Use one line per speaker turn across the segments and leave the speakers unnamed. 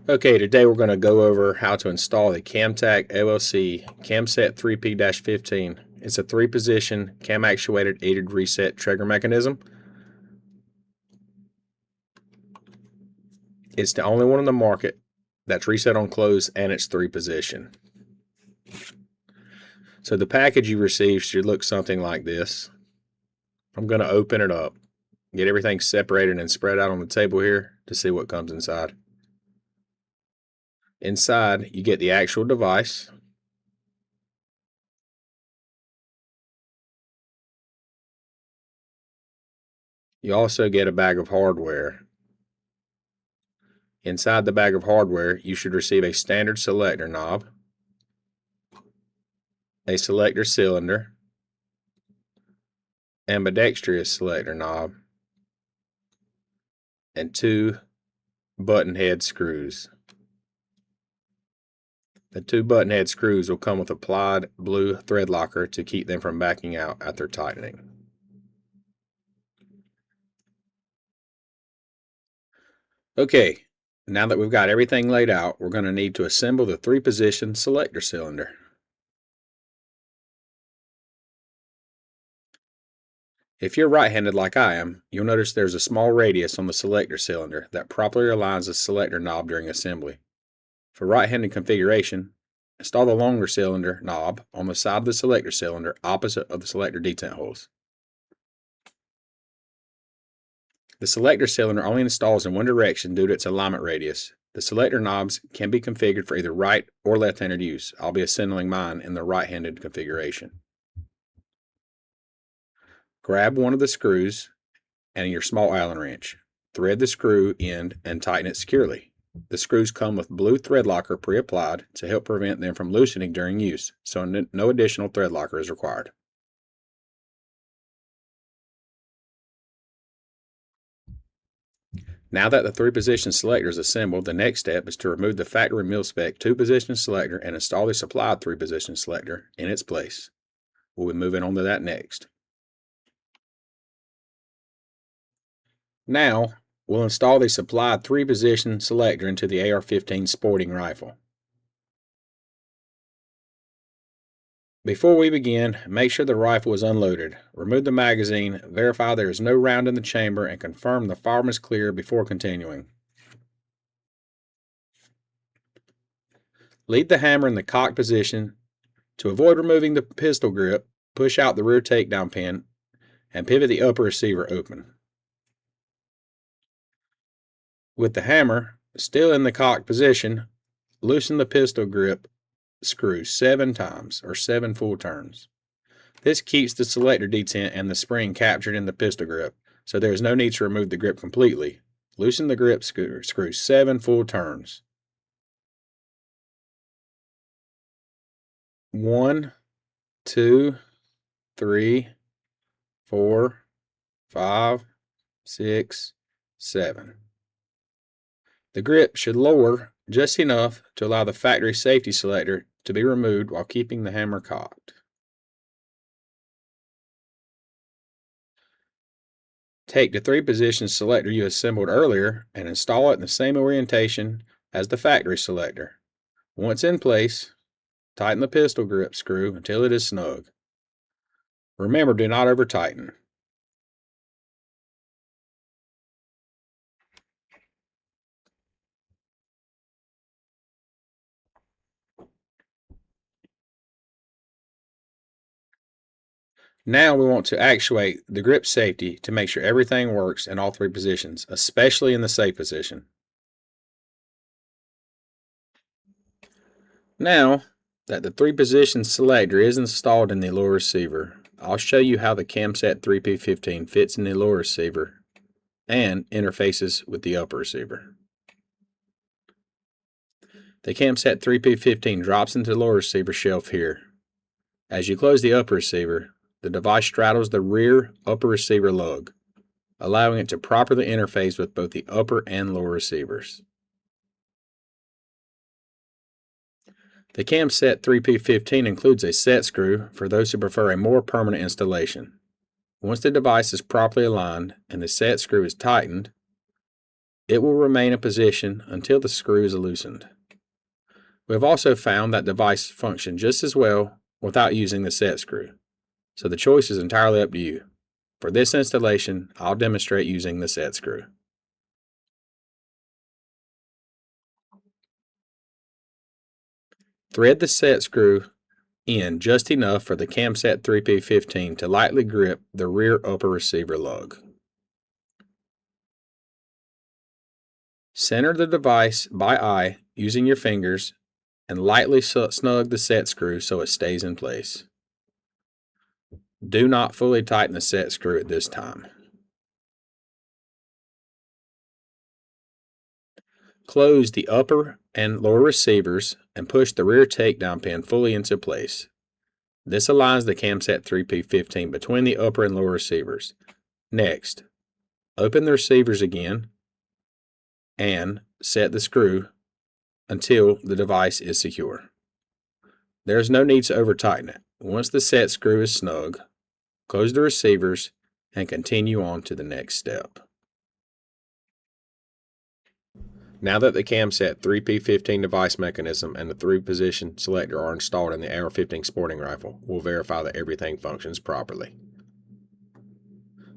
Okay, today we're going to go over how to install the CamTac LLC CamSet3P-15. It's a 3-position cam actuated aided reset trigger mechanism. It's the only one on the market that's reset on close and it's 3-position. So the package you receive should look something like this. I'm going to open it up, get everything separated and spread out on the table here to see what comes inside. Inside, you get the actual device. You also get a bag of hardware. Inside the bag of hardware, you should receive a standard selector knob, a selector cylinder, ambidextrous selector knob, and 2 button head screws. The 2 button head screws will come with applied blue thread locker to keep them from backing out after tightening. Okay, now that we've got everything laid out, we're going to need to assemble the 3-position selector cylinder. If you're right-handed like I am, you'll notice there's a small radius on the selector cylinder that properly aligns the selector knob during assembly. For right-handed configuration, install the longer cylinder knob on the side of the selector cylinder opposite of the selector detent holes. The selector cylinder only installs in one direction due to its alignment radius. The selector knobs can be configured for either right or left-handed use. I'll be assembling mine in the right-handed configuration. Grab one of the screws and your small Allen wrench. Thread the screw end and tighten it securely. The screws come with blue thread locker pre-applied to help prevent them from loosening during use, so no additional thread locker is required. Now that the 3-position selector is assembled, the next step is to remove the factory Mil-Spec 2-position selector and install the supplied 3-position selector in its place. We'll be moving on to that next. Now, we'll install the supplied 3-position selector into the AR-15 sporting rifle. Before we begin, make sure the rifle is unloaded. Remove the magazine, verify there is no round in the chamber, and confirm the firearm is clear before continuing. Leave the hammer in the cocked position. To avoid removing the pistol grip, push out the rear takedown pin and pivot the upper receiver open. With the hammer still in the cocked position, loosen the pistol grip screw 7 times, or 7 full turns. This keeps the selector detent and the spring captured in the pistol grip, so there is no need to remove the grip completely. Loosen the grip screw 7 full turns. 1, 2, 3, 4, 5, 6, 7. The grip should lower just enough to allow the factory safety selector to be removed while keeping the hammer cocked. Take the 3-position selector you assembled earlier and install it in the same orientation as the factory selector. Once in place, tighten the pistol grip screw until it is snug. Remember, do not over tighten. Now we want to actuate the grip safety to make sure everything works in all 3 positions, especially in the safe position. Now that the 3-position selector is installed in the lower receiver, I'll show you how the CamSet3P-15 fits in the lower receiver and interfaces with the upper receiver. The CamSet3P-15 drops into the lower receiver shelf here. As you close the upper receiver, the device straddles the rear upper receiver lug, allowing it to properly interface with both the upper and lower receivers. The CamSet3P-15 includes a set screw for those who prefer a more permanent installation. Once the device is properly aligned and the set screw is tightened, It will remain in position until the screw is loosened. We have also found that device functions just as well without using the set screw, so the choice is entirely up to you. For this installation, I'll demonstrate using the set screw. Thread the set screw in just enough for the CamSet3P-15 to lightly grip the rear upper receiver lug. Center the device by eye using your fingers and lightly snug the set screw so it stays in place. Do not fully tighten the set screw at this time. Close the upper and lower receivers and push the rear takedown pin fully into place. This aligns the CamSet3P-15 between the upper and lower receivers. Next, open the receivers again and set the screw until the device is secure. There is no need to over-tighten it. Once the set screw is snug, close the receivers and continue on to the next step. Now that the CamSet3P-15 device mechanism and the 3-position selector are installed in the AR-15 sporting rifle, we'll verify that everything functions properly.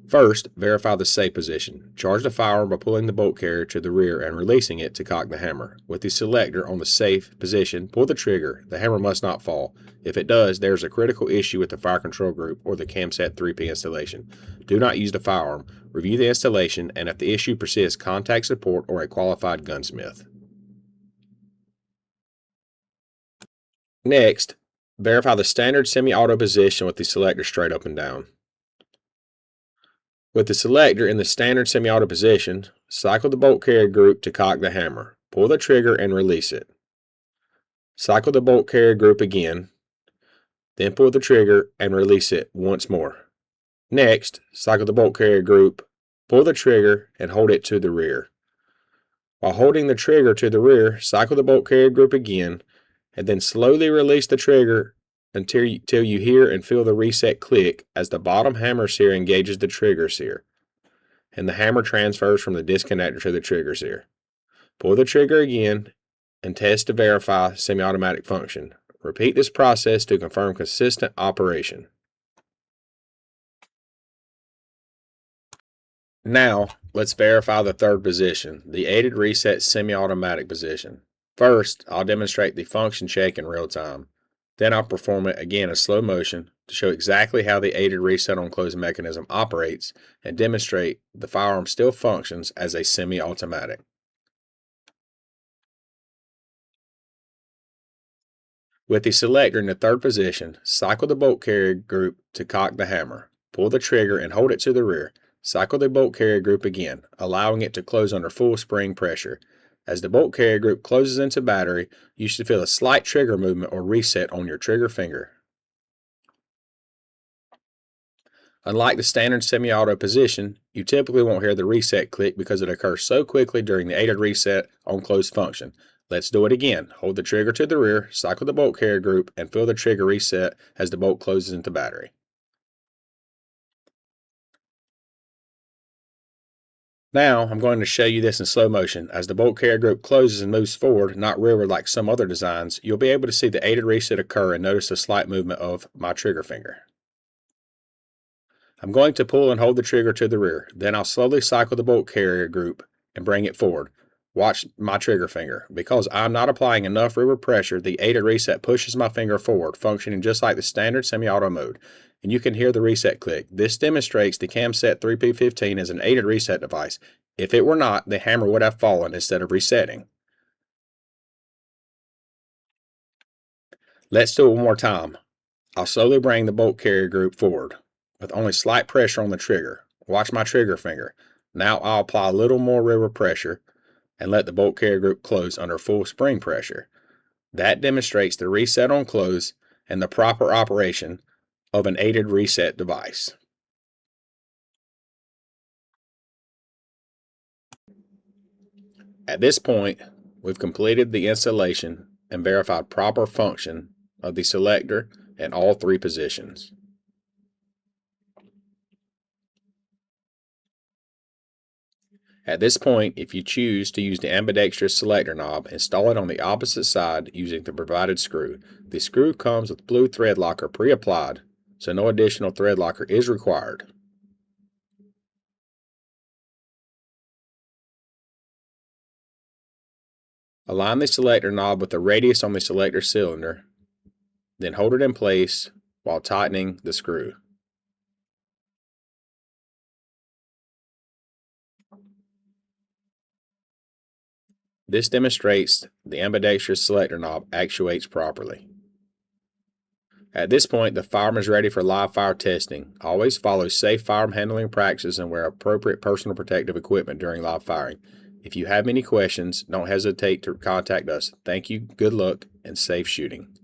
First, verify the safe position. Charge the firearm by pulling the bolt carrier to the rear and releasing it to cock the hammer. With the selector on the safe position, pull the trigger. The hammer must not fall. If it does, there is a critical issue with the fire control group or the CamSet3P installation. Do not use the firearm. Review the installation, and if the issue persists, contact support or a qualified gunsmith. Next, verify the standard semi-auto position with the selector straight up and down. With the selector in the standard semi-auto position, cycle the bolt carrier group to cock the hammer. Pull the trigger and release it. Cycle the bolt carrier group again, then pull the trigger and release it once more. Next, cycle the bolt carrier group, pull the trigger and hold it to the rear. While holding the trigger to the rear, cycle the bolt carrier group again, and then slowly release the trigger until you hear and feel the reset click as the bottom hammer sear engages the trigger sear, and the hammer transfers from the disconnector to the trigger sear. Pull the trigger again and test to verify semi-automatic function. Repeat this process to confirm consistent operation. Now, let's verify the third position, the aided reset semi-automatic position. First, I'll demonstrate the function check in real time. Then I'll perform it again in slow motion to show exactly how the aided reset on close mechanism operates and demonstrate the firearm still functions as a semi-automatic. With the selector in the third position, cycle the bolt carrier group to cock the hammer. Pull the trigger and hold it to the rear. Cycle the bolt carrier group again, allowing it to close under full spring pressure. As the bolt carrier group closes into battery, you should feel a slight trigger movement or reset on your trigger finger. Unlike the standard semi-auto position, you typically won't hear the reset click because it occurs so quickly during the aided reset on close function. Let's do it again. Hold the trigger to the rear, cycle the bolt carrier group, and feel the trigger reset as the bolt closes into battery. Now, I'm going to show you this in slow motion. As the bolt carrier group closes and moves forward, not rearward like some other designs, you'll be able to see the aided reset occur and notice a slight movement of my trigger finger. I'm going to pull and hold the trigger to the rear. Then I'll slowly cycle the bolt carrier group and bring it forward. Watch my trigger finger. Because I'm not applying enough rear pressure, the aided reset pushes my finger forward, functioning just like the standard semi-auto mode. And you can hear the reset click. This demonstrates the CamSet3P-15 is an aided reset device. If it were not, the hammer would have fallen instead of resetting. Let's do it one more time. I'll slowly bring the bolt carrier group forward with only slight pressure on the trigger. Watch my trigger finger. Now I'll apply a little more rear pressure and let the bolt carrier group close under full spring pressure. That demonstrates the reset on close and the proper operation of an aided reset device. At this point, we've completed the installation and verified proper function of the selector in all 3 positions. At this point, if you choose to use the ambidextrous selector knob, install it on the opposite side using the provided screw. The screw comes with blue thread locker pre-applied, so no additional thread locker is required. Align the selector knob with the radius on the selector cylinder, then hold it in place while tightening the screw. This demonstrates the ambidextrous selector knob actuates properly. At this point, the firearm is ready for live fire testing. Always follow safe firearm handling practices and wear appropriate personal protective equipment during live firing. If you have any questions, don't hesitate to contact us. Thank you, good luck, and safe shooting.